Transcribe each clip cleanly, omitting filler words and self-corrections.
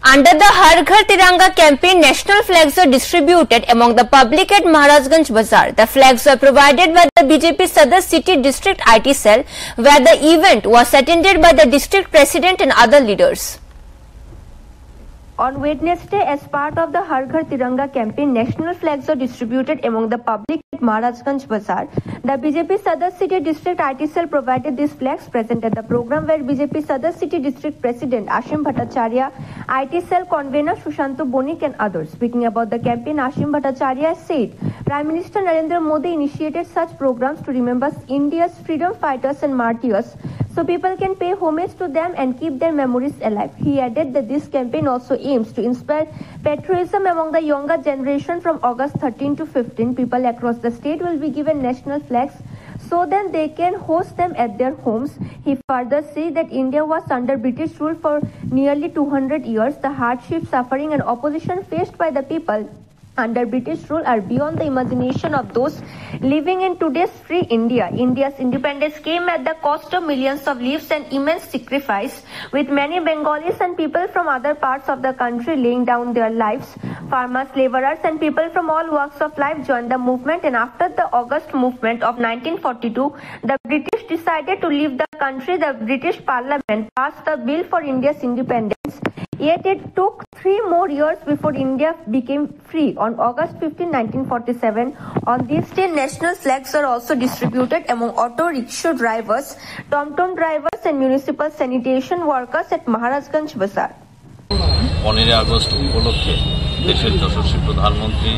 Under the Har Ghar Tiranga campaign, national flags were distributed among the public at Maharajganj Bazaar. The flags were provided by the BJP Sadar City District IT Cell, where the event was attended by the district president and other leaders. On Wednesday, as part of the Har Ghar Tiranga campaign, national flags were distributed among the public at Maharajganj Bazaar. The BJP Sadar City District IT Cell provided these flags present at the program, where BJP Sadar City District President Ashim Bhattacharya, IT Cell convener Sushanto Bonik and others. Speaking about the campaign, Ashim Bhattacharya said, Prime Minister Narendra Modi initiated such programs to remember India's freedom fighters and martyrs, so people can pay homage to them and keep their memories alive. He added that this campaign also aims to inspire patriotism among the younger generation. From August 13 to 15, people across the state will be given national flags so that they can host them at their homes. He further said that India was under British rule for nearly 200 years. The hardship, suffering and opposition faced by the people under British rule are beyond the imagination of those living in today's free India. India's independence came at the cost of millions of lives and immense sacrifice, with many Bengalis and people from other parts of the country laying down their lives. Farmers, laborers and people from all walks of life joined the movement, and after the August movement of 1942, the British decided to leave the country. The British Parliament passed the bill for India's independence. Yet it took 3 more years before India became free. On August 15, 1947, on this day, national flags are also distributed among auto rickshaw drivers, tom-tom drivers and municipal sanitation workers at Maharajganj Bazaar. 15 August উপলক্ষে দেশের যশস্বী প্রধানমন্ত্রী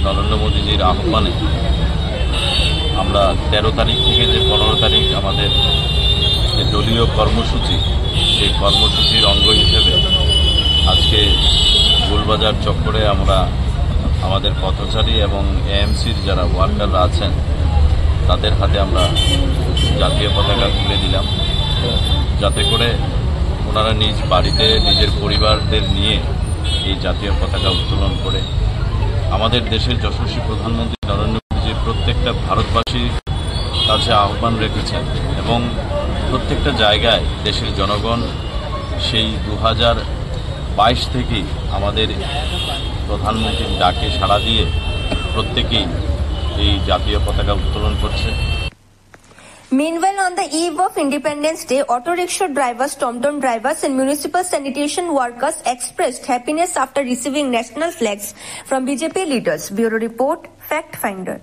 নরেন্দ্র মোদীজির আহ্বানে আমরা 13 তারিখ থেকে যে 15 তারিখ আমাদের যে দলীয় কর্মসূচি, সেই কর্মসূচির অঙ্গ হিসেবে আজকে গোলবাজার চক্করে আমরা আমাদের পথচারী এবং এএমসির যারা ওয়ার্কাররা আছেন তাদের হাতে আমরা জাতীয় পতাকা তুলে দিলাম, যাতে করে ওনারা নিজ বাড়িতে নিজের পরিবারদের নিয়ে এই জাতীয় পতাকা উত্তোলন করে আমাদের দেশের যশস্বী প্রধানমন্ত্রী নরেন্দ্র মোদীজি প্রত্যেকটা ভারতবাসীর কাছে আহ্বান রেখেছেন এবং প্রত্যেকটা জায়গায় দেশের জনগণ সেই 2022 থেকেই আমাদের প্রধানমন্ত্রীর ডাকে সাড়া দিয়ে প্রত্যেকেই এই জাতীয় পতাকা উত্তোলন করছে। Meanwhile, on the eve of Independence Day, auto rickshaw drivers, tom-tom drivers and municipal sanitation workers expressed happiness after receiving national flags from BJP leaders. Bureau Report, Fact Finder.